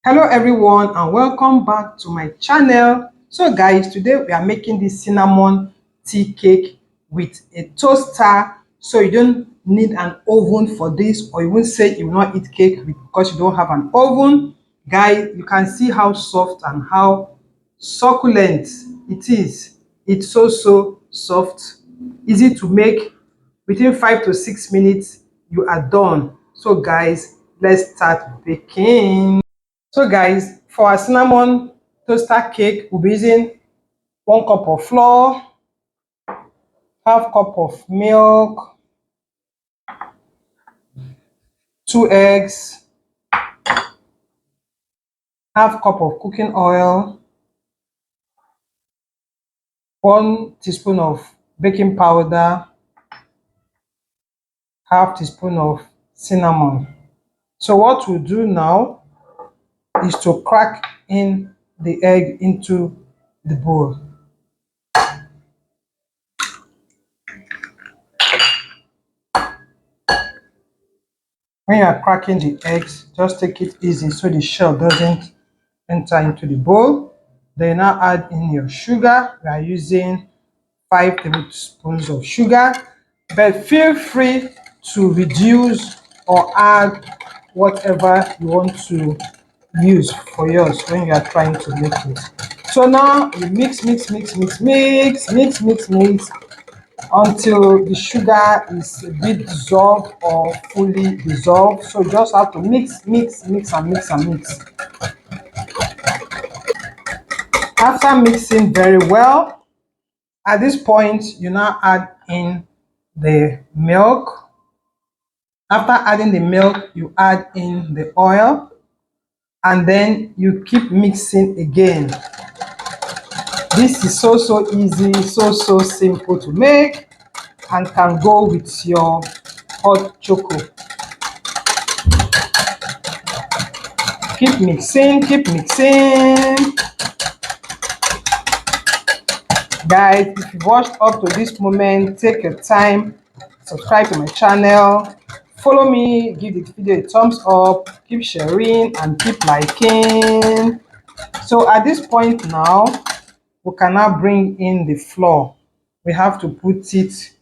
Hello everyone and welcome back to my channel. So guys, today we are making this cinnamon tea cake with a toaster. So you don't need an oven for this, or you won't say you will not eat cake because you don't have an oven. Guys, you can see how soft and how succulent it is. It's so soft, easy to make. Within 5 to 6 minutes you are done. So guys, let's start baking. So guys, for our cinnamon toaster cake, we'll be using 1 cup of flour, half cup of milk, 2 eggs, half cup of cooking oil, 1 teaspoon of baking powder, half teaspoon of cinnamon. So what we'll do now is to crack in the egg into the bowl. When you are cracking the eggs, just take it easy so the shell doesn't enter into the bowl. Then now add in your sugar. We are using 5 tablespoons of sugar, but feel free to reduce or add whatever you want to use for yours when you are trying to make it. So now you mix until the sugar is a bit dissolved or fully dissolved. So you just have to mix. After mixing very well, at this point you now add in the milk. After adding the milk, you add in the oil, and then you keep mixing again. This is so easy, so simple to make, and can go with your hot chocolate. Keep mixing. Guys, if you've watched up to this moment, take your time, subscribe to my channel, follow me, give the video a thumbs up, keep sharing and keep liking. So at this point now, we can now bring in the flour. We have to put it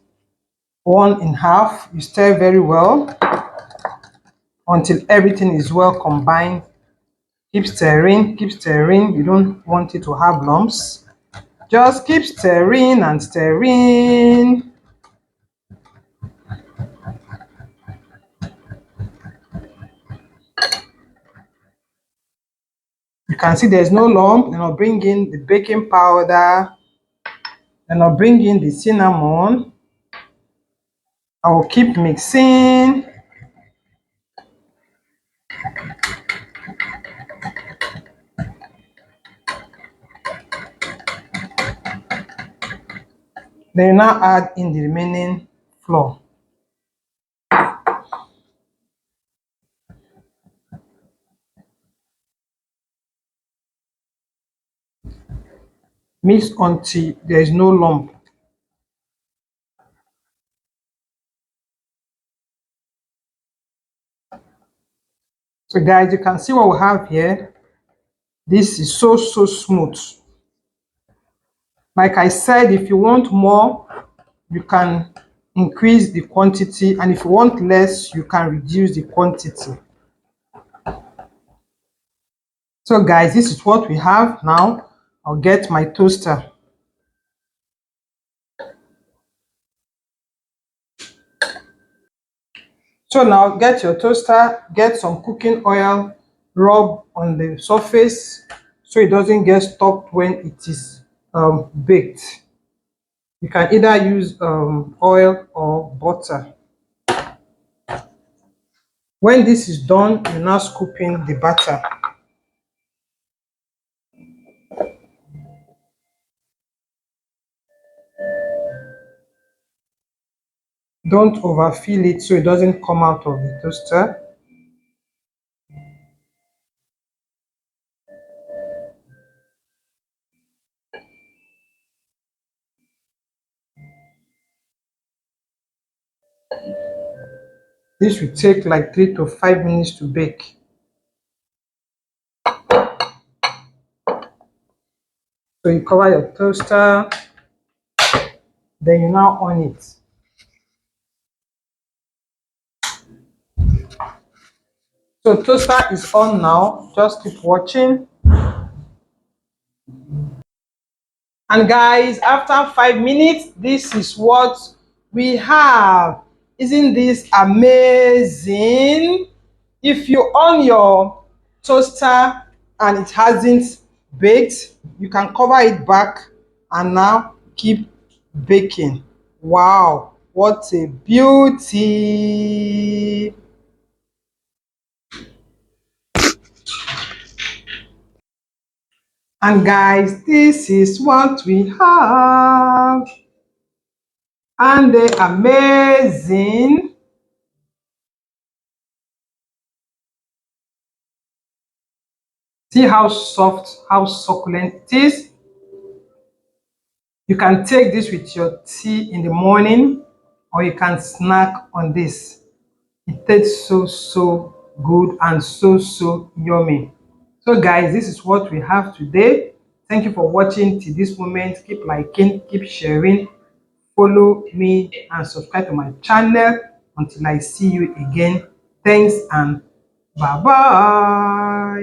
one in half. You stir very well until everything is well combined. Keep stirring. You don't want it to have lumps. Just keep stirring and stirring. You can see there's no lump. Then I'll bring in the baking powder. Then I'll bring in the cinnamon. I will keep mixing. Then you now add in the remaining flour. Mix until there is no lump. So guys, you can see what we have here. This is so smooth. Like I said, if you want more, you can increase the quantity, and if you want less, you can reduce the quantity. So guys, this is what we have now. I'll get my toaster. So now get your toaster, get some cooking oil, rub on the surface so it doesn't get stuck when it is baked. You can either use oil or butter. When this is done, you now scoop in the batter. Don't overfill it so it doesn't come out of the toaster. This will take like 3 to 5 minutes to bake. So you cover your toaster, then you now on it. So toaster is on now. Just keep watching. And guys, after 5 minutes, this is what we have. Isn't this amazing? If you on your toaster and it hasn't baked, you can cover it back and now keep baking. Wow, what a beauty! And guys, this is what we have. And they amazing. See how soft, how succulent it is. You can take this with your tea in the morning or you can snack on this. It tastes so good and so yummy. So guys, this is what we have today. Thank you for watching till this moment. Keep liking, keep sharing, follow me and subscribe to my channel. Until I see you again, thanks and bye bye.